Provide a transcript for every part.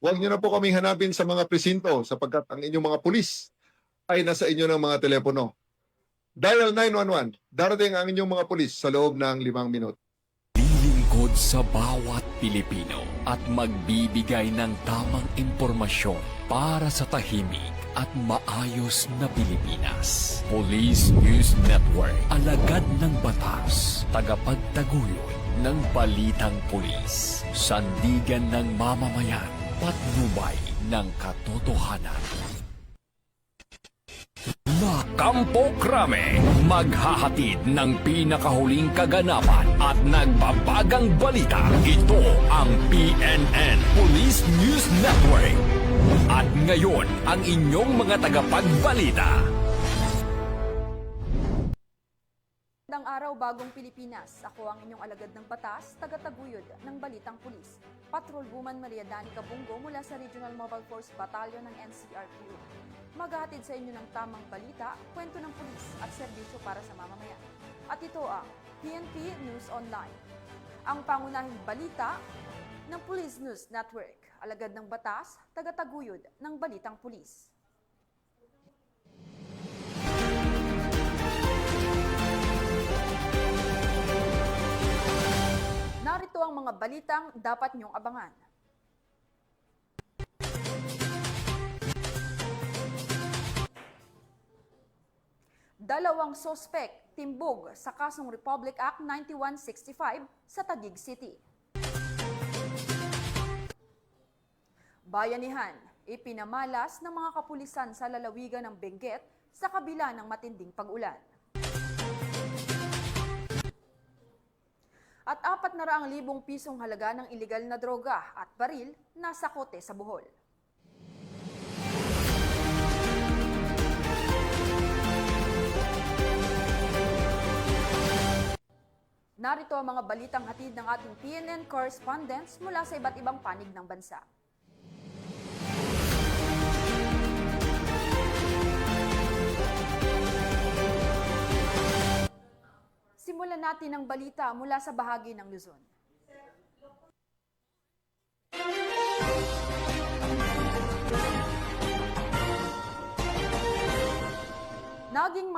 Huwag niyo na po kaming hanapin sa mga presinto sapagkat ang inyong mga pulis ay nasa inyo ng mga telepono. Dial 911. Darating ang inyong mga pulis sa loob ng 5 minuto. Lilingkod sa bawat Pilipino at magbibigay ng tamang impormasyon para sa tahimik at maayos na Pilipinas. Police News Network, alagad ng batas, tagapagtaguyod ng balitang pulis, sandigan ng mamamayan, patnubay ng katotohanan. La Campo Crame, maghahatid ng pinakahuling kaganapan at nagbabagang balita. Ito ang PNN Police News Network. At ngayon, ang inyong mga tagapagbalita. Magandang araw, bagong Pilipinas. Ako ang inyong alagad ng batas, tagataguyod ng Balitang Pulis. Patrolwoman Maria Danica Bungo mula sa Regional Mobile Force Battalion ng NCRPO. Maghahatid sa inyo ng tamang balita, kwento ng pulis at serbisyo para sa mamamayan. At ito ang PNP News Online. Ang pangunahing balita ng Police News Network. Alagad ng batas, tagataguyod ng Balitang Pulis. Narito ang mga balitang dapat niyong abangan. Dalawang sospek timbog sa kasong Republic Act 9165 sa Taguig City. Bayanihan, ipinamalas ng mga kapulisan sa lalawigan ng Benguet sa kabila ng matinding pag-ulan. At 400,000 pisong halaga ng iligal na droga at baril nasa kote sa Bohol. Narito ang mga balitang hatid ng ating PNN correspondents mula sa iba't ibang panig ng bansa. Simulan natin ang balita mula sa bahagi ng Luzon. Naging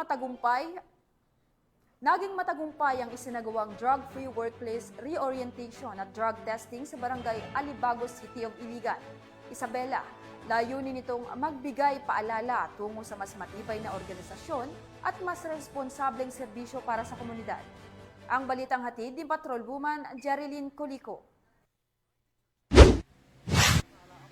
matagumpay ang isinagawang drug-free workplace reorientation at drug testing sa barangay Alibagos City of Iligan. Isabela, layunin nitong magbigay paalala tungo sa mas matibay na organisasyon at mas responsableng serbisyo para sa komunidad. Ang balitang hatid ni Patrolwoman Jerilyn Colico.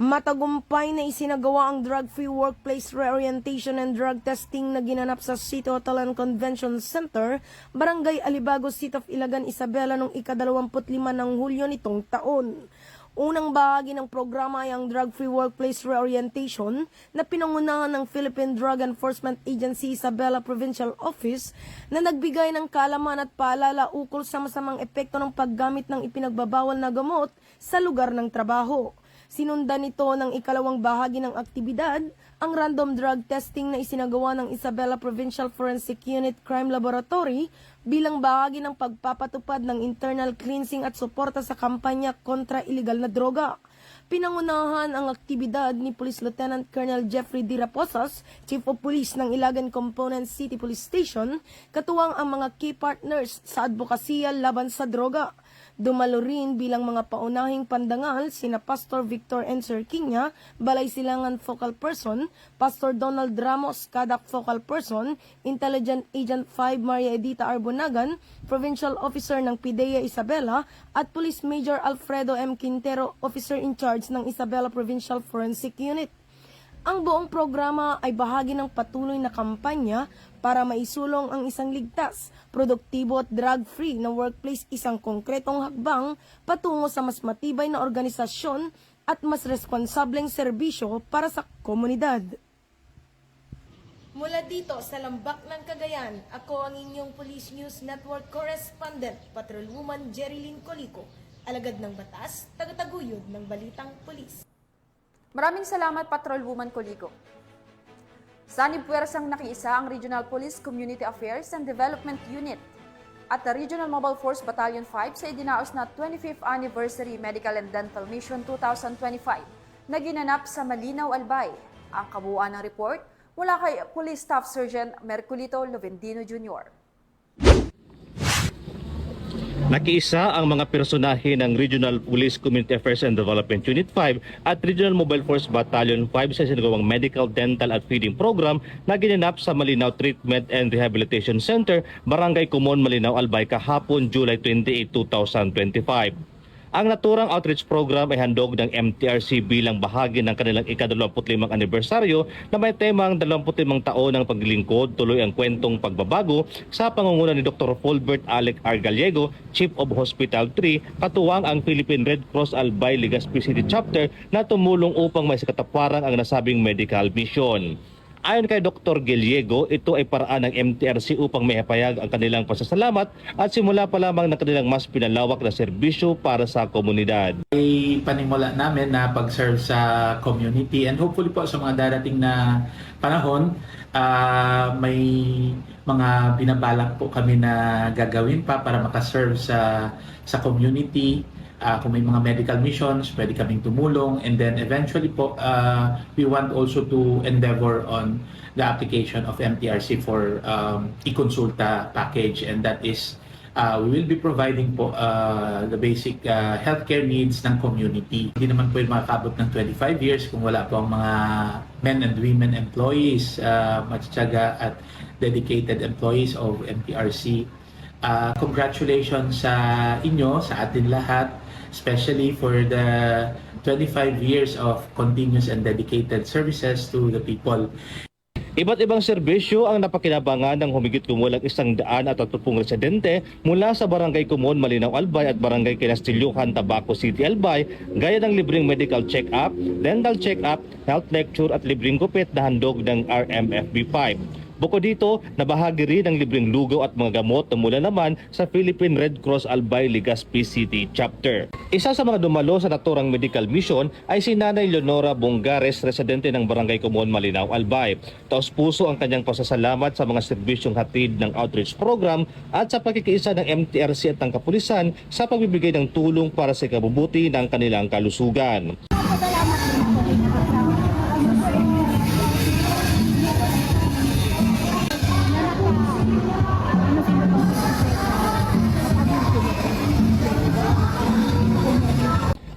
Matagumpay na isinagawa ang drug-free workplace reorientation and drug testing na ginanap sa City Hotel and Convention Center, Barangay Alibagos, City of Iligan, Isabela noong ika-25 ng Hulyo nitong taon. Unang bahagi ng programa ay ang drug-free workplace reorientation na pinangunahan ng Philippine Drug Enforcement Agency Isabela Provincial Office na nagbigay ng kaalaman at paalala ukol sa masamang epekto ng paggamit ng ipinagbabawal na gamot sa lugar ng trabaho. Sinundan nito ng ikalawang bahagi ng aktibidad, ang random drug testing na isinagawa ng Isabela Provincial Forensic Unit Crime Laboratory bilang bahagi ng pagpapatupad ng internal cleansing at suporta sa kampanya kontra iligal na droga. Pinangunahan ang aktibidad ni Police Lieutenant Colonel Jeffrey D. Raposas, Chief of Police ng Ilagan Component City Police Station, katuwang ang mga key partners sa advokasya laban sa droga. Dumalo rin bilang mga paunahing pandangal sina Pastor Victor N. Serquiña, Balay Silangan Focal Person, Pastor Donald Ramos, Kadak Focal Person, Intelligent Agent 5 Maria Edita Arbonagan, Provincial Officer ng PIDEA Isabela, at Police Major Alfredo M. Quintero, Officer in Charge ng Isabela Provincial Forensic Unit. Ang buong programa ay bahagi ng patuloy na kampanya para maisulong ang isang ligtas, produktibo at drug-free na workplace, isang konkretong hakbang patungo sa mas matibay na organisasyon at mas responsableng serbisyo para sa komunidad. Mula dito sa Lambak ng Cagayan, ako ang inyong Police News Network Correspondent, Patrolwoman Jerilyn Colico, alagad ng batas, tagataguyod ng Balitang Pulis. Maraming salamat, Patrolwoman Colico. Sanib puwersang nakiisa ang Regional Police Community Affairs and Development Unit. at the Regional Mobile Force Battalion 5 sa idinaos na 25th Anniversary Medical and Dental Mission 2025 na ginanap sa Malinaw, Albay. Ang kabuuan ng report mula kay Police Staff Sergeant Merculito Lovendino Jr. Nakiisa ang mga personahe ng Regional Police Community Affairs and Development Unit 5 at Regional Mobile Force Battalion 5 sa sinagawang Medical, Dental at Feeding Program na ginanap sa Malinaw Treatment and Rehabilitation Center, Barangay Kumon, Malinaw, Albay kahapon July 28, 2025. Ang naturang outreach program ay handog ng MTRC bilang bahagi ng kanilang ika-25 anibersaryo na may temang 25 taon ng paglilingkod, tuloy ang kwentong pagbabago sa pangunguna ni Dr. Fulbert Alec R. Gallego, Chief of Hospital 3, katuwang ang Philippine Red Cross Albay Legazpi City Chapter na tumulong upang may sikataparan ang nasabing medical mission. Ayon kay Dr. Gallego, ito ay paraan ng MTRC upang maipahayag ang kanilang pasasalamat at simula pa lamang ng kanilang mas pinalawak na serbisyo para sa komunidad. Ay panimula namin na pag-serve sa community and hopefully po sa mga darating na panahon, may mga binabalak po kami na gagawin pa para makaserve sa community. Kung may mga medical missions, pwede kaming tumulong. And then eventually po, we want also to endeavor on the application of MTRC for e-consulta package. And that is, we will be providing po the basic healthcare needs ng community. Hindi naman po yung makakabot ng 25 years kung wala po ang mga men and women employees, matyaga at dedicated employees of MTRC. Congratulations sa inyo, sa atin lahat, especially for the 25 years of continuous and dedicated services to the people. Iba't ibang serbisyo ang napakinabangan ng humigit kumulang 130 residente mula sa Barangay Kumon, Malinaw, Albay at Barangay Kinastilyuhan, Tabaco City, Albay, gaya ng libreng medical check-up, dental check-up, health lecture at libreng gupit na handog ng RMFB 5. Bukod dito, nabahagi rin ang libreng lugaw at mga gamot na mula naman sa Philippine Red Cross Albay Legazpi City Chapter. Isa sa mga dumalo sa naturang medical mission ay si Nanay Leonora Bongares, residente ng Barangay Kumon, Malinaw, Albay. Taos puso ang kanyang pasasalamat sa mga serbisyong hatid ng outreach program at sa pagkikiisa ng MTRC at ng kapulisan sa pagbibigay ng tulong para sa ikabubuti ng kanilang kalusugan.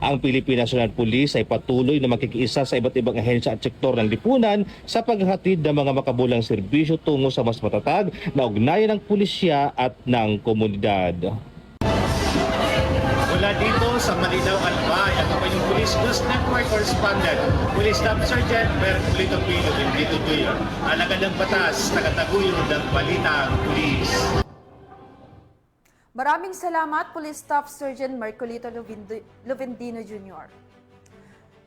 Ang Philippine National Police ay patuloy na makikiisa sa iba't ibang ahensya at sektor ng lipunan sa paghatid ng mga makabulang serbisyo tungo sa mas matatag na ugnayan ng pulisya at ng komunidad. Mula dito sa Malinaw, Albay, ako pa yung Police News Network Correspondent, Police Staff Sergeant Merculito Lovendino Jr. Alagad ng batas, tagataguyod ng balitang pulis. Maraming salamat, Police Staff Sergeant Merculito Lovendino Jr.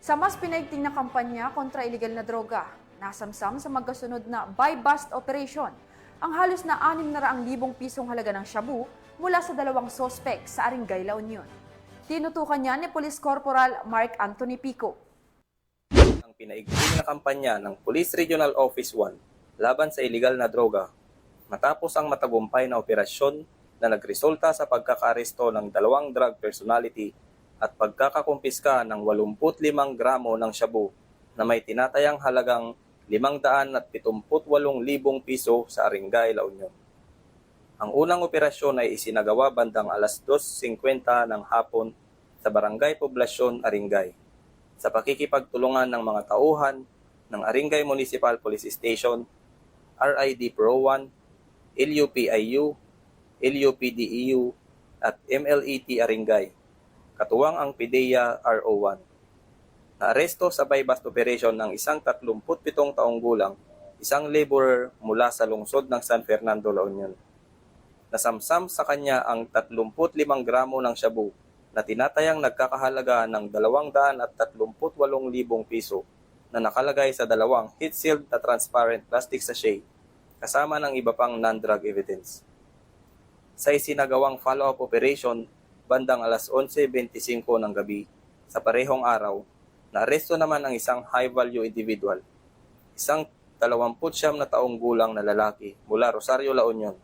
Sa mas pinaigting na kampanya kontra iligal na droga, nasamsam sa magkasunod na buy-bust operation ang halos na 600,000 pisong halaga ng shabu mula sa 2 sospek sa Arengay, La Union. Tinutukan niya ni Police Corporal Mark Anthony Pico. Ang pinaigting na kampanya ng Police Regional Office 1 laban sa iligal na droga matapos ang matagumpay na operasyon na nagresulta sa pagkakaresto ng 2 drug personality at pagkakakumpiska ng 85 gramo ng shabu na may tinatayang halagang 578,000 piso sa Arengay, La Union. Ang unang operasyon ay isinagawa bandang alas 2:50 ng hapon sa Barangay Poblasyon, Arengay, sa pakikipagtulungan ng mga tauhan ng Arengay Municipal Police Station, RID Pro 1, LUPIU, LUPDEU at MLET Arengay, katuwang ang PIDEA RO1. Naaresto sa buy-bust operation ng isang 37 taong gulang, isang laborer mula sa lungsod ng San Fernando, La Union. Nasamsam sa kanya ang 35 gramo ng shabu na tinatayang nagkakahalaga ng 238,000 piso na nakalagay sa 2 heat-sealed na transparent plastic sachet kasama ng iba pang non-drug evidence. Sa isinagawang follow-up operation, bandang alas 11:25 ng gabi, sa parehong araw, naaresto naman ang isang high-value individual, isang 29 na taong gulang na lalaki mula Rosario, La Union,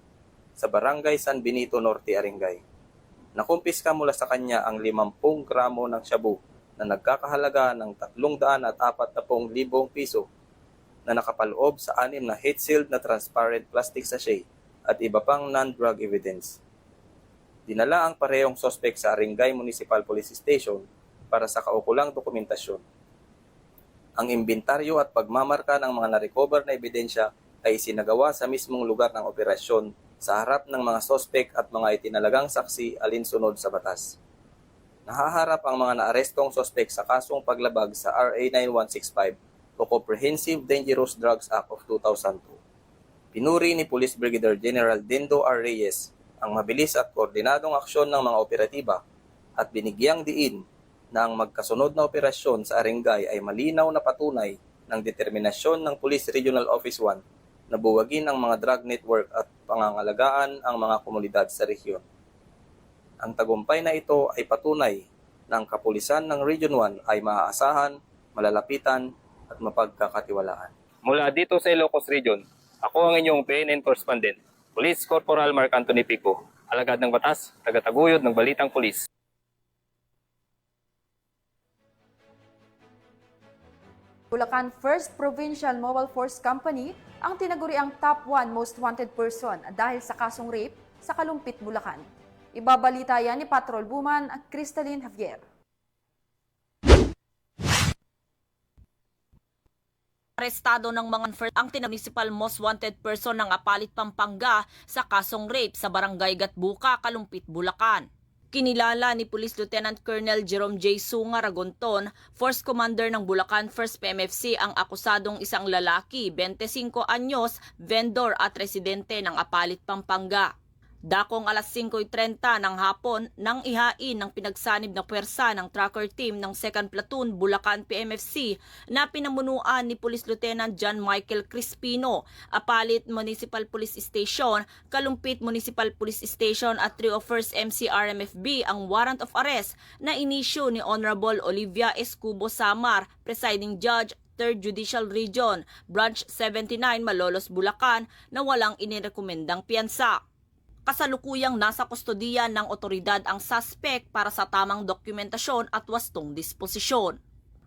sa Barangay San Benito Norte, Arengay. Nakumpiska mula sa kanya ang 50 gramo ng shabu na nagkakahalaga ng 340,000 piso na nakapaloob sa 6 na heat-sealed na transparent plastic sachet at iba pang non-drug evidence. Dinala ang parehong sospek sa Arengay Municipal Police Station para sa kaukulang dokumentasyon. Ang imbentaryo at pagmamarka ng mga na-recover na ebidensya ay isinagawa sa mismong lugar ng operasyon sa harap ng mga sospek at mga itinalagang saksi alinsunod sa batas. Nahaharap ang mga naarestong sospek sa kasong paglabag sa RA 9165 o Comprehensive Dangerous Drugs Act of 2002. Pinuri ni Police Brigadier General Dindo R. Reyes ang mabilis at koordinadong aksyon ng mga operatiba at binigyang diin na ang magkasunod na operasyon sa Arengay ay malinaw na patunay ng determinasyon ng Police Regional Office 1 na buwagin ang mga drug network at pangangalagaan ang mga komunidad sa rehiyon. Ang tagumpay na ito ay patunay na ang kapulisan ng Region 1 ay maaasahan, malalapitan at mapagkakatiwalaan. Mula dito sa Ilocos Region, ako ang inyong PNN correspondent, Police Corporal Mark Anthony Pico, alagad ng batas, tagataguyod ng Balitang Pulis. Bulacan First Provincial Mobile Force Company ang tinaguriang top 1 most wanted person dahil sa kasong rape sa Kalumpit, Bulacan. Ibabalita yan ni Patrol Woman Crystalline Javier. Arestado ng mga ang municipal most wanted person ng Apalit, Pampanga sa kasong rape sa Barangay Gatbuka, Kalumpit, Bulacan. Kinilala ni Police Lieutenant Colonel Jerome J. Sunga Ragonton, Force Commander ng Bulacan 1st PMFC ang akusadong isang lalaki, 25 anyos, vendor at residente ng Apalit, Pampanga. Dakong alas 5:30 ng hapon nang ihain ng pinagsanib na puwersa ng tracker team ng 2nd Platoon Bulacan PMFC na pinamunuan ni Police Lieutenant John Michael Crispino, Apalit Municipal Police Station, Kalumpit Municipal Police Station at 301st MCRMFB ang warrant of arrest na inisyu ni Honorable Olivia Escubo Samar, Presiding Judge 3rd Judicial Region, Branch 79, Malolos, Bulacan na walang inirekomendang piyansa. Kasalukuyang nasa kustodiya ng otoridad ang suspect para sa tamang dokumentasyon at wastong disposisyon.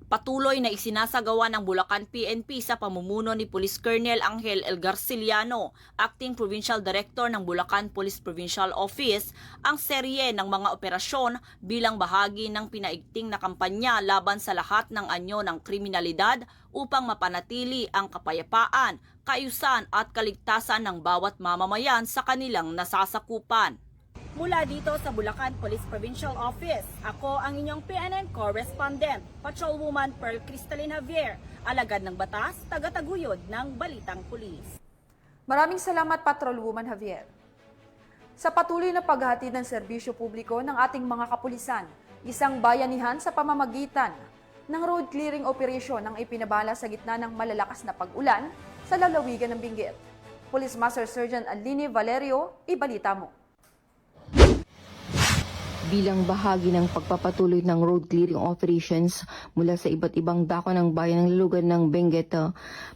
Patuloy na isinasagawa ng Bulacan PNP sa pamumuno ni Police Colonel Angel L. Garciliano, Acting Provincial Director ng Bulacan Police Provincial Office, ang serye ng mga operasyon bilang bahagi ng pinaigting na kampanya laban sa lahat ng anyo ng kriminalidad upang mapanatili ang kapayapaan, kaayusan at kaligtasan ng bawat mamamayan sa kanilang nasasakupan. Mula dito sa Bulacan Police Provincial Office, ako ang inyong PNN Correspondent, Patrolwoman Pearl Crystalline Javier, alagad ng batas, tagataguyod ng Balitang Pulis. Maraming salamat, Patrolwoman Javier. Sa patuloy na paghahatid ng serbisyo publiko ng ating mga kapulisan, isang bayanihan sa pamamagitan ng road clearing operation ang ipinabala sa gitna ng malalakas na pag-ulan sa lalawigan ng Benguet. Police Master Sergeant Aline Valerio, ibalita mo. Bilang bahagi ng pagpapatuloy ng road clearing operations mula sa iba't ibang dako ng bayan ng lulugan ng Benguet,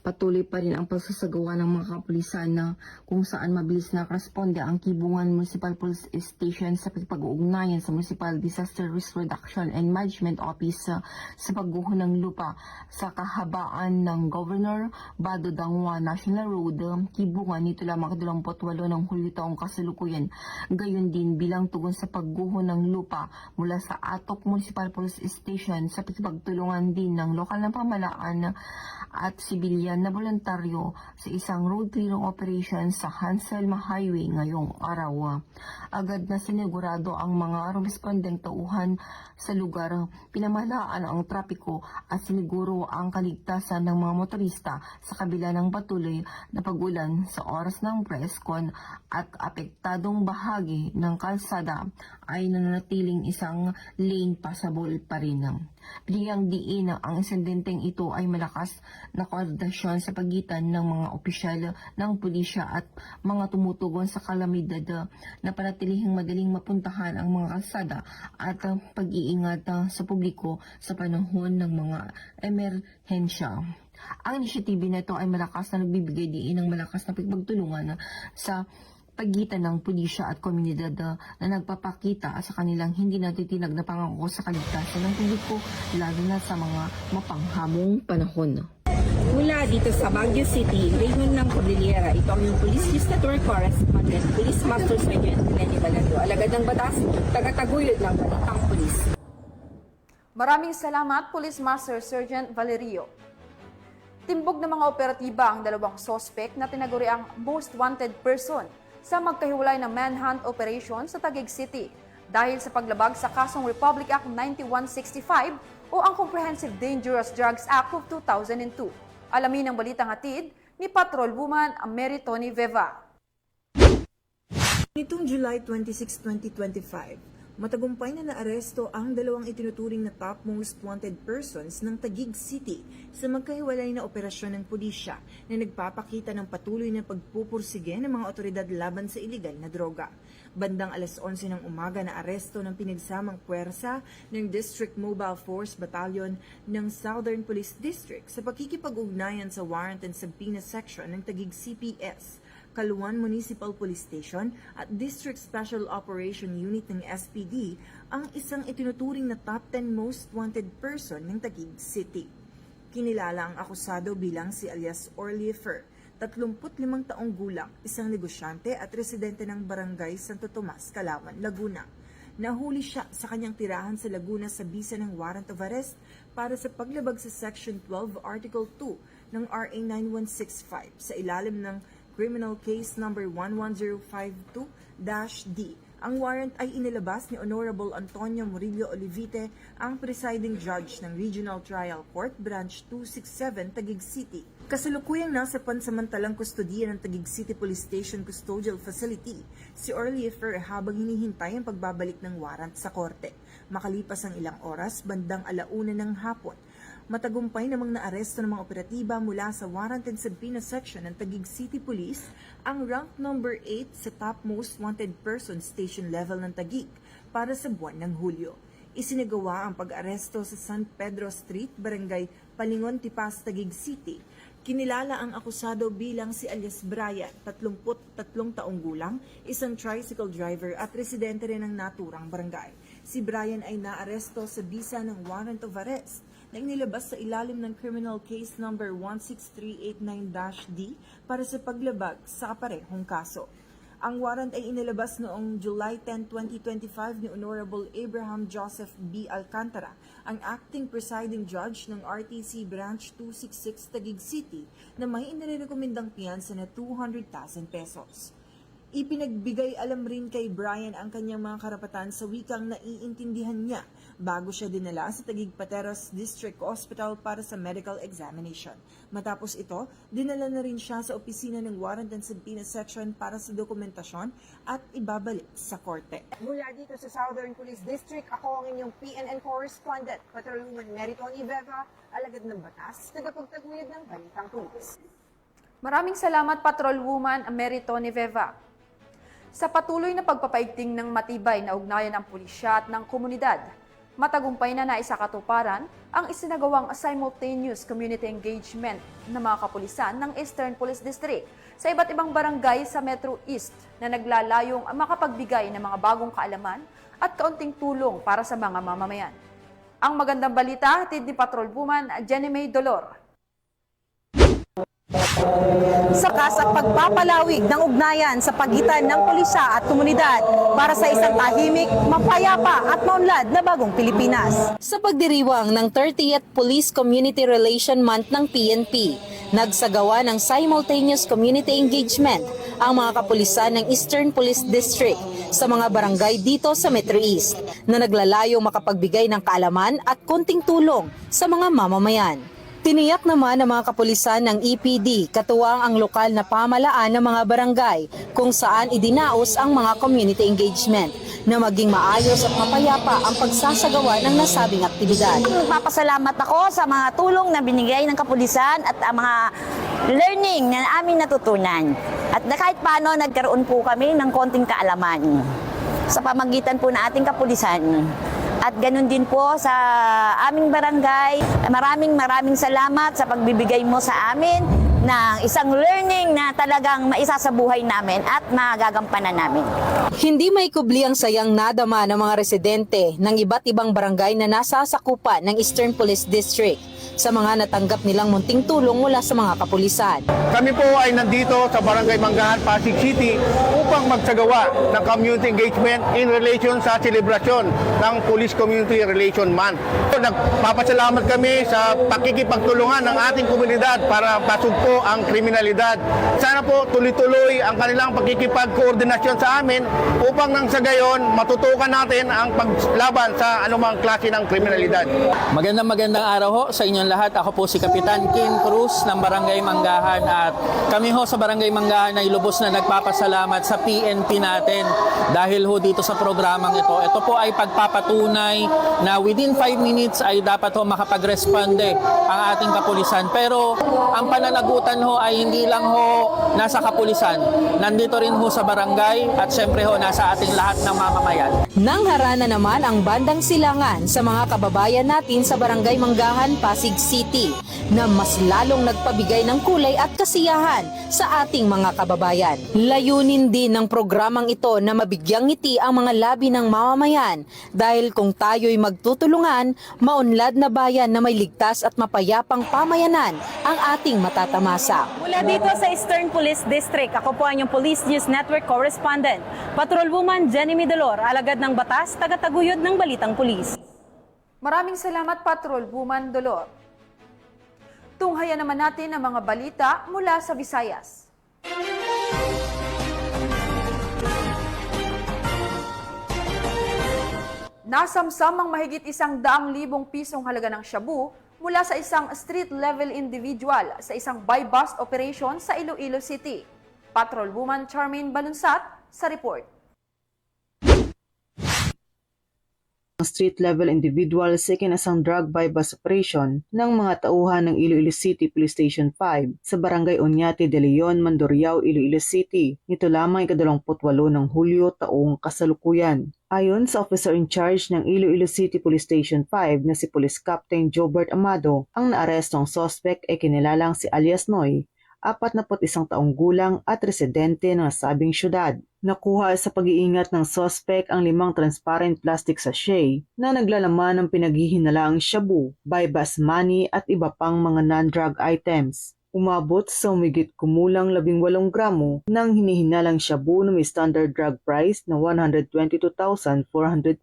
patuloy pa rin ang pagsasagawa ng mga kapulisan na kung saan mabilis na responde ang Kibungan Municipal Police Station sa pagpag-uugnayan sa Municipal Disaster Risk Reduction and Management Office sa pagguho ng lupa sa kahabaan ng Governor Bado Dangwa National Road, Kibungan nito lamang 28 ng Hulyo taong kasalukuyan. Gayon din bilang tugon sa pagguho ng lupa mula sa Atok Municipal Police Station sa pagtulungan din ng lokal na pamahalaan at sibilyan na voluntaryo sa isang road clearing operation sa Hanselma Highway ngayong araw. Agad na sinigurado ang mga respondeng tauhan sa lugar, pinamahalaan ang trapiko at siniguro ang kaligtasan ng mga motorista sa kabila ng patuloy na pag-ulan sa oras ng preskon at apektadong bahagi ng kalsada ay nananatiling isang lane passable pa rin. Binigyang diin ang insidenteng ito ay malakas na koordinasyon sa pagitan ng mga opisyal ng pulisya at mga tumutugon sa kalamidad na panatilihing madaling mapuntahan ang mga kalsada at pag-iingat sa publiko sa panahon ng mga emerhensya. Ang inisyatiba na ito ay malakas na nagbibigay diin ng malakas na pagtulungan sa pagitan ng pulisya at komunidad na nagpapakita sa kanilang hindi natitinag na pangako sa kaligtasan ng publiko, lalo na sa mga mapanghamong panahon. Mula dito sa Baguio City, Raymond ng Cordillera, ito ang yung Police News Network Correspondent, Police Master Sergeant Lenny Balado, alagad ng batas, tagataguyod ng balitang pulis. Maraming salamat, Police Master Sergeant Valerio. Timbog ng mga operatiba ang dalawang sospek na tinaguriang most wanted person sa magkahiwalay na manhunt operation sa Taguig City dahil sa paglabag sa kasong Republic Act 9165 o ang Comprehensive Dangerous Drugs Act of 2002. Alamin ang balitang hatid ni Patrol Woman Mary Tony Veva. Nitong July 26, 2025, matagumpay na naaresto ang dalawang itinuturing na top most wanted persons ng Taguig City sa magkahiwalay na operasyon ng pulisya na nagpapakita ng patuloy na pagpupursige ng mga otoridad laban sa iligal na droga. Bandang alas 11 ng umaga na aresto ng pinagsamang puwersa ng District Mobile Force Battalion ng Southern Police District sa pakikipag-ugnayan sa Warrant and Subpoena Section ng Taguig CPS, Kaluan Municipal Police Station at District Special Operation Unit ng SPD ang isang itinuturing na top 10 most wanted person ng Taguig City. Kinilala ang akusado bilang si alias Orly Fer, 35 taong gulang, isang negosyante at residente ng Barangay Santo Tomas, Calauan, Laguna. Nahuli siya sa kanyang tirahan sa Laguna sa bisa ng warrant of arrest para sa paglabag sa Section 12 Article 2 ng RA 9165 sa ilalim ng Criminal Case Number 11052-D. Ang warrant ay inilabas ni Honorable Antonio Murillo Olivite, ang presiding judge ng Regional Trial Court Branch 267, Taguig City. Kasalukuyang nasa pansamantalang kustodiya ng Taguig City Police Station Custodial Facility si Orly Fer habang hinihintay ang pagbabalik ng warrant sa korte. Makalipas ang ilang oras, bandang 1:00 ng hapon, matagumpay namang naaresto ng mga operatiba mula sa Warrant and Subpoena Section ng Taguig City Police ang rank number 8 sa top most wanted person station level ng Taguig para sa buwan ng Hulyo. Isinagawa ang pag-aresto sa San Pedro Street, Barangay Palingon, Tipas, Taguig City. Kinilala ang akusado bilang si alias Brian, 33 taong gulang, isang tricycle driver at residente rin ng naturang barangay. Si Brian ay naaresto sa bisa ng warrant of arrest na inilabas sa ilalim ng Criminal Case Number 16389-D para sa paglabag sa kaparehong kaso. Ang warrant ay inilabas noong July 10, 2025 ni Honorable Abraham Joseph B. Alcantara, ang acting presiding judge ng RTC Branch 266 Taguig City na may inirekomendang piyansa na 200,000 pesos. Ipinagbigay alam rin kay Brian ang kanyang mga karapatan sa wikang naiintindihan niya bago siya dinala sa Taguig Pateros District Hospital para sa medical examination. Matapos ito, dinala na rin siya sa opisina ng Warrant and Subpoena Section para sa dokumentasyon at ibabalik sa korte. Mula dito sa Southern Police District, ako ang inyong PNN correspondent, Patrolwoman Mary Tony Veva, alagad ng batas, tagapagtaguyod ng balitang pulis. Maraming salamat, Patrol Woman Mary Tony Veva. Sa patuloy na pagpapaigting ng matibay na ugnayan ng pulisya at ng komunidad, matagumpay na naisakatuparan ang isinagawang simultaneous community engagement ng mga kapulisan ng Eastern Police District sa iba't ibang barangay sa Metro East na naglalayong makapagbigay ng mga bagong kaalaman at kaunting tulong para sa mga mamamayan. Ang magandang balita, hatid ni Patrol Woman Jenny May Dolor. Sa kasang pagpapalawig ng ugnayan sa pagitan ng pulisya at komunidad para sa isang tahimik, mapayapa at maunlad na bagong Pilipinas. Sa pagdiriwang ng 30th Police Community Relation Month ng PNP, nagsagawa ng simultaneous community engagement ang mga kapulisan ng Eastern Police District sa mga barangay dito sa Metro East na naglalayong makapagbigay ng kaalaman at konting tulong sa mga mamamayan. Tiniyak naman ng mga kapulisan ng EPD katuwang ang lokal na pamahalaan ng mga barangay kung saan idinaos ang mga community engagement na maging maayos at mapayapa ang pagsasagawa ng nasabing aktibidad. Magpapasalamat ako sa mga tulong na binigay ng kapulisan at ang mga learning na aming natutunan. At kahit paano nagkaroon po kami ng konting kaalaman sa pamagitan po ng ating kapulisan. At ganun din po sa aming barangay. Maraming salamat sa pagbibigay mo sa amin ng isang learning na talagang maisa sa buhay namin at magagampanan namin. Hindi may kubli ang sayang nadama ng mga residente ng iba't ibang barangay na nasa sakupan ng Eastern Police District sa mga natanggap nilang munting tulong mula sa mga kapulisan. Kami po ay nandito sa Barangay Manggahan, Pasig City upang magsagawa ng community engagement in relation sa selebrasyon ng Police Community Relation Month. Nagpapasalamat kami sa pakikipagtulungan ng ating komunidad para pasugpo ang kriminalidad. Sana po tuloy-tuloy ang kanilang pakikipagkoordinasyon sa amin upang nang sa gayon matutukan natin ang paglaban sa anumang klase ng kriminalidad. Magandang araw ho sa inyong lahat. Ako po si Kapitan Kim Cruz ng Barangay Manggahan at kami ho sa Barangay Manggahan ay lubos na nagpapasalamat sa PNP natin dahil ho dito sa programang ito. Ito po ay pagpapatunay na within 5 minutes ay dapat ho makapag-responde ang ating kapulisan. Pero ang pananagutan ho ay hindi lang ho nasa kapulisan. Nandito rin ho sa barangay at syempre ho nasa ating lahat ng mamamayan. Nang harana naman ang bandang silangan sa mga kababayan natin sa Barangay Manggahan, Pasig City na mas lalong nagpabigay ng kulay at kasiyahan sa ating mga kababayan. Layunin din ng programang ito na mabigyang ngiti ang mga labi ng mamamayan dahil kung tayo'y magtutulungan, maunlad na bayan na may ligtas at mapayapang pamayanan ang ating matatamasa. Mula dito sa Eastern Police District, ako po ang inyong Police News Network Correspondent, Patrolwoman Jenny Midolor, alagad ng batas, tagataguyod ng Balitang Pulis. Maraming salamat, Patrolwoman Dolor. Tunghayan naman natin ang mga balita mula sa Visayas. Nasamsam ang mahigit 100,000 pisong halaga ng shabu mula sa isang street-level individual sa isang buy-bust operation sa Iloilo City. Patrolwoman Charmaine Balunsat sa report. Street-level individual sa ikinasang drug buy-bust operation ng mga tauhan ng Iloilo City Police Station 5 sa Barangay Oñate de Leon, Mandurriao, Iloilo City. Nito lamang ika-28 ng Hulyo taong kasalukuyan. Ayon sa officer in charge ng Iloilo City Police Station 5 na si Police Captain Jobert Amado, ang naarestong suspect ay kinilalang si alias Noy, 41 taong gulang at residente ng nasabing syudad. Nakuha sa pag-iingat ng suspect ang 5 transparent plastic sachet na naglalaman ng pinaghihinalaang shabu, buy-bust money at iba pang mga non-drug items. Umabot sa humigit kumulang 18 gramo ng hinihinalang shabu na may standard drug price na 122,400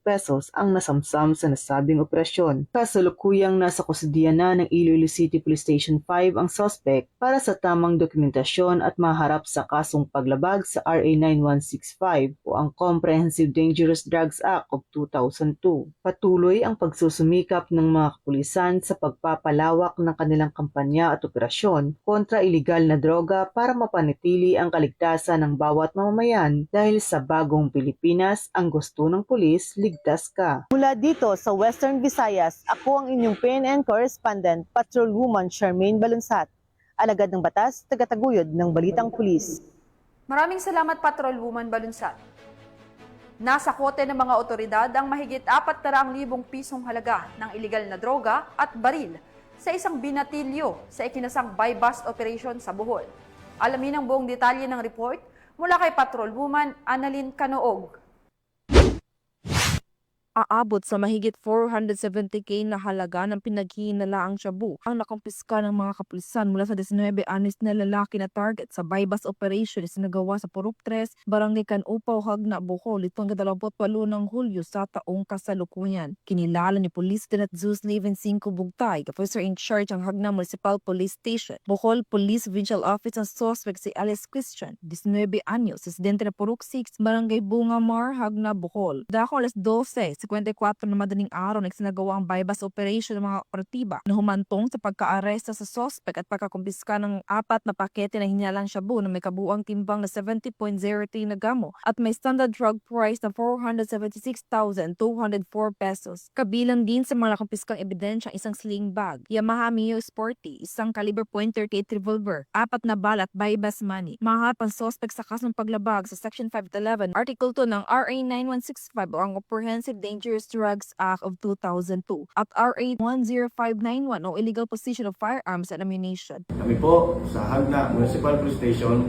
pesos ang nasamsam sa nasabing operasyon. Kasalukuyang nasa kustudiya na ng Iloilo City Police Station 5 ang suspect para sa tamang dokumentasyon at maharap sa kasong paglabag sa RA 9165 o ang Comprehensive Dangerous Drugs Act of 2002. Patuloy ang pagsusumikap ng mga kapulisan sa pagpapalawak ng kanilang kampanya at operasyon kontra ilegal na droga para mapanatili ang kaligtasan ng bawat mamamayan dahil sa bagong Pilipinas, ang gusto ng pulis, ligtas ka. Mula dito sa Western Visayas, ako ang inyong PNN correspondent, Patrolwoman Charmaine Balunsat, alagad ng batas, tagataguyod ng Balitang Pulis. Maraming salamat, Patrolwoman Balunsat. Nasa kote ng mga otoridad ang mahigit 400,000 pisong halaga ng ilegal na droga at baril sa isang binatilyo sa ikinasang buy-bust operation sa Bohol. Alamin ang buong detalye ng report mula kay Patrolwoman Annalyn Canoog. Aabot sa mahigit 470k na halaga ng pinaghihinalaang shabu ang nakumpiska ng mga kapulisan mula sa 19 anyos na lalaki na target sa buy-bust operation na sinagawa sa Purok 3, Barangay Canupaw, Hagna, Bohol itong 28 ng Hulyo sa taong kasalukuyan. Kinilala ni Police Lieutenant Zeus Leven 5 Bugtay, officer in charge ang Hagna Municipal Police Station. Bohol Police Vigil Office ang suspect si Alice Christian, 19 anyos, residente na Purok 6, Barangay Bungamar, Hagna, Bohol. Dako alas 12, 54 na madaling araw nagsinagawa ang buy-bust operation ng mga operatiba na humantong sa pagka-aresta sa suspect at pagkakumpiska ng 4 na pakete na hinalang shabu na may kabuang timbang na 70.03 na gramo at may standard drug price na 476,204 pesos. Kabilang din sa mga nakumpiskang ebidensya isang sling bag, Yamaha Mio Sporty, isang caliber .38 revolver, 4 na balat buy-bust money. Maharap ang suspect sa kasong paglabag sa Section 511, Article 2 ng RA 9165 o ang Comprehensive Dangerous Dangerous Drugs Act of 2002 at RA 10591 o Illegal Possession of Firearms and Ammunition. Kami po sa Hagna Municipal Police Station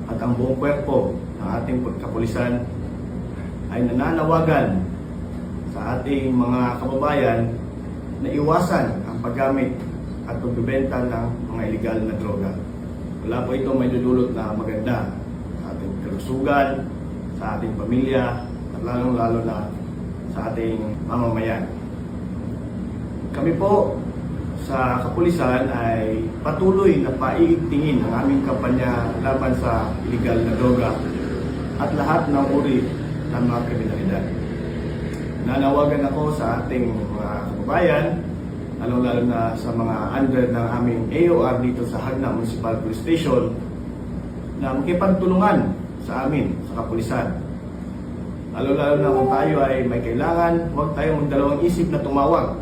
at ang buong kwerpo ng ating pagkapulisan ay nananawagan sa ating mga kababayan na iwasan ang paggamit at pagbebenta ng mga illegal na droga. Wala po ito may dudulot na maganda sa ating kalusugan, sa ating pamilya, at lalong-lalo na sa ating mamamayan. Kami po sa kapulisan ay patuloy na paiigtingin ang aming kampanya laban sa illegal na droga at lahat ng uri ng mga kriminalidad. Nanawagan ako sa ating mga kababayan, lalong-lalo na sa mga under ng aming AOR dito sa Hagna Municipal Police Station, na makipagtulungan sa amin, sa kapulisan. Lalo-lalo na kung tayo ay may kailangan, huwag tayong magdalawang isip na tumawag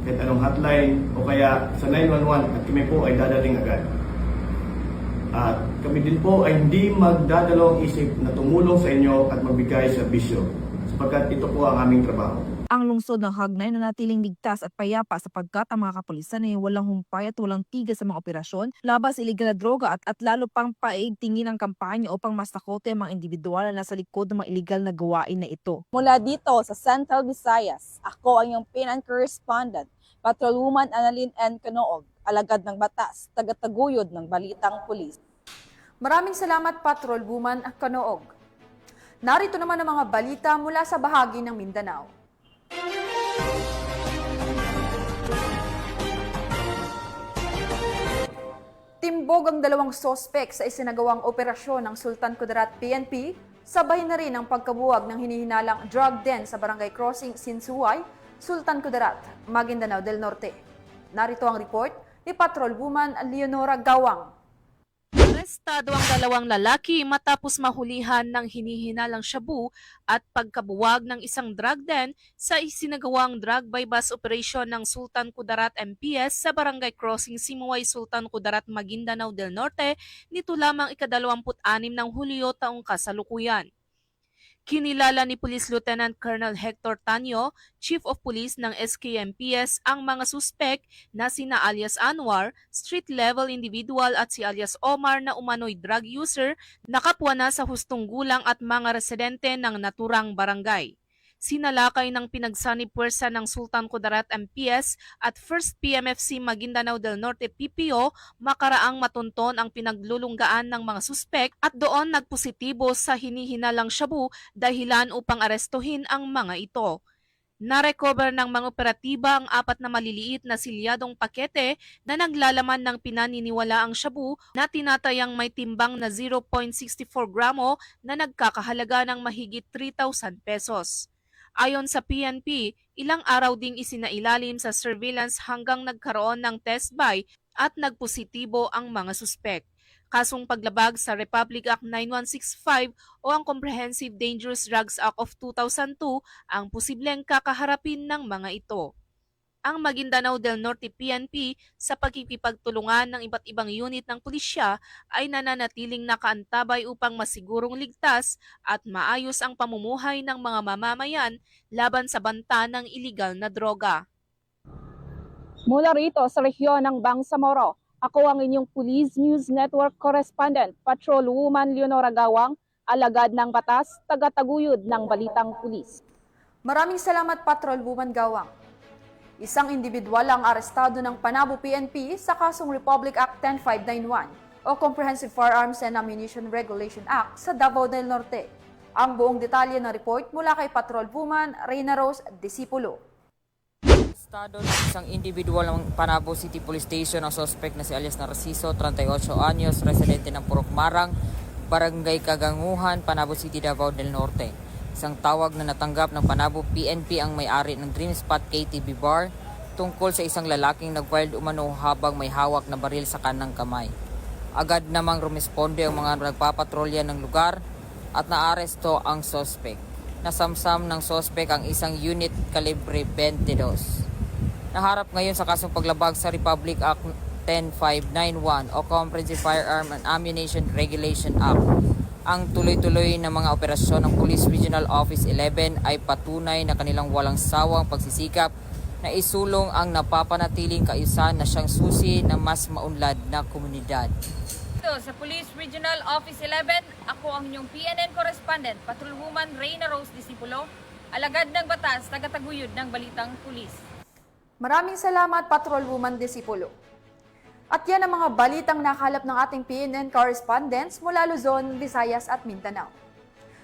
kahit anong hotline o kaya sa 911 at kami po ay dadating agad. At kami din po ay hindi magdadalawang isip na tumulong sa inyo at magbigay serbisyo sapagkat ito po ang aming trabaho. Ang lungsod ng Hagnay na natiling ligtas at payapa sapagkat ang mga kapulisan ay walang humpay at walang tigil sa mga operasyon laban sa iligal na droga at lalo pang paigtingin ang kampanya upang masakote ang mga individual na nasa likod ng mga iligal na gawain na ito. Mula dito sa Central Visayas, ako ang iyong PNN correspondent, Patrolwoman Annalyn N. Canoog, alagad ng batas, tagataguyod ng Balitang Pulis. Maraming salamat, Patrolwoman Canoog. Narito naman ang mga balita mula sa bahagi ng Mindanao. Timbog ang dalawang sospek sa isinagawang operasyon ng Sultan Kudarat PNP, sabay na rin ang pagkabuwag ng hinihinalang drug den sa Barangay Crossing, Sinsuway, Sultan Kudarat, Maguindanao del Norte. Narito ang report ni Patrolwoman Leonora Gawang. Arestado ang dalawang lalaki matapos mahulihan ng hinihinalang shabu at pagkabuwag ng isang drug den sa isinagawang drug by bus operation ng Sultan Kudarat MPS sa Barangay Crossing, Simuay, Sultan Kudarat, Maguindanao del Norte nito lamang ika-26 ng Hulyo taong kasalukuyan. Kinilala ni Police Lieutenant Colonel Hector Tanyo, Chief of Police ng SKMPS, ang mga suspek na sina alias Anwar, street-level individual at si alias Omar na umano'y drug user, nakapwa na sa hustong gulang at mga residente ng naturang barangay. Sinalakay ng pinagsanib puwersa ng Sultan Kudarat MPS at 1st PMFC Maguindanao del Norte PPO makaraang matunton ang pinaglulunggaan ng mga suspek at doon nagpositibo sa hinihinalang shabu dahilan upang arestuhin ang mga ito. Narecover ng mga operatiba ang 4 na maliliit na silyadong pakete na naglalaman ng pinaniniwalaang shabu na tinatayang may timbang na 0.64 gramo na nagkakahalaga ng mahigit 3,000 pesos. Ayon sa PNP, ilang araw ding isinailalim sa surveillance hanggang nagkaroon ng test buy at nagpositibo ang mga suspek. Kasong paglabag sa Republic Act 9165 o ang Comprehensive Dangerous Drugs Act of 2002 ang posibleng kakaharapin ng mga ito. Ang Maguindanao del Norte PNP sa pagkikipagtulungan ng iba't ibang unit ng pulisya ay nananatiling nakaantabay upang masigurong ligtas at maayos ang pamumuhay ng mga mamamayan laban sa banta ng iligal na droga. Mula rito sa rehiyon ng Bangsamoro, ako ang inyong Police News Network correspondent, Patrolwoman Leonora Gawang, alagad ng batas, tagataguyod ng Balitang Pulis. Maraming salamat, Patrolwoman Gawang. Isang individual ang arestado ng Panabo PNP sa kasong Republic Act 10591 o Comprehensive Firearms and Ammunition Regulation Act sa Davao del Norte. Ang buong detalye ng report mula kay Patrolwoman Reyna Rose Disipulo. Arestado ng isang individual ng Panabo City Police Station ang suspect na si alias Narciso, 38 anyos, residente ng Purok Marang, Barangay Kaganguhan, Panabo City, Davao del Norte. Isang tawag na natanggap ng Panabo PNP ang may-ari ng Dream Spot KTV Bar tungkol sa isang lalaking nag-wild umano habang may hawak na baril sa kanang kamay. Agad namang rumisponde ang mga nagpapatrolya ng lugar at naaresto ang suspect. Nasamsam ng suspect ang isang unit kalibre 22. Naharap ngayon sa kasong paglabag sa Republic Act 10591 o Comprehensive Firearm and Ammunition Regulation Act Ang tuloy-tuloy na mga operasyon ng Police Regional Office 11 ay patunay na kanilang walang sawang pagsisikap na isulong ang napapanatiling kaayusan na siyang susi ng mas maunlad na komunidad. Ito sa Police Regional Office 11, ako ang inyong PNN correspondent, Patrolwoman Reyna Rose Disipulo, alagad ng batas, tagataguyod ng Balitang Pulis. Maraming salamat, Patrolwoman Disipulo. At yan ang mga balitang nakalap ng ating PNN correspondents mula Luzon, Visayas at Mindanao.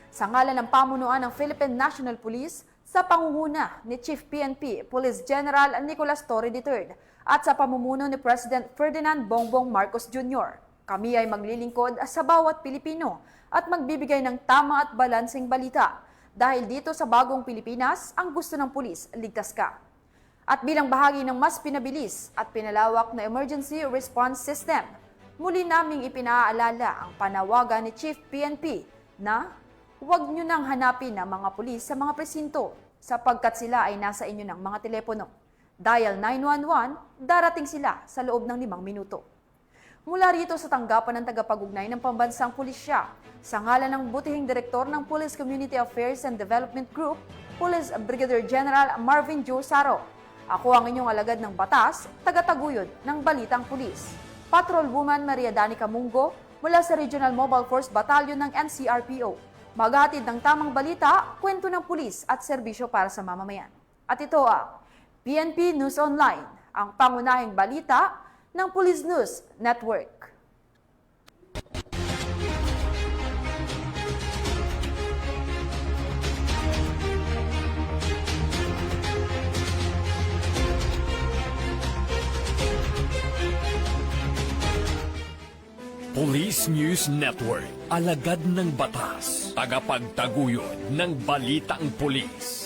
Sa ngalan ng pamunuan ng Philippine National Police, sa pangunguna ni Chief PNP Police General Nicolas Torre III at sa pamumuno ni President Ferdinand Bongbong Marcos Jr., kami ay maglilingkod sa bawat Pilipino at magbibigay ng tama at balanseng balita dahil dito sa bagong Pilipinas, ang gusto ng pulis, ligtas ka. At bilang bahagi ng mas pinabilis at pinalawak na emergency response system, muli naming ipinaalala ang panawagan ni Chief PNP na huwag nyo nang hanapin ang mga pulis sa mga presinto sapagkat sila ay nasa inyo ng mga telepono. Dial 911, darating sila sa loob ng 5 minuto. Mula rito sa tanggapan ng tagapag-ugnay ng Pambansang Pulisya, sa ngalan ng butihing direktor ng Police Community Affairs and Development Group, Police Brigadier General Marvin Joe Saro, ako ang inyong alagad ng batas, tagataguyod ng Balitang Pulis, Patrolwoman Maria Danica Mungo mula sa Regional Mobile Force Battalion ng NCRPO. Maghatid ng tamang balita, kwento ng pulis at serbisyo para sa mamamayan. At ito ang PNP News Online, ang pangunahing balita ng Police News Network. Police News Network, alagad ng batas, tagapagtaguyod ng Balitang Pulis.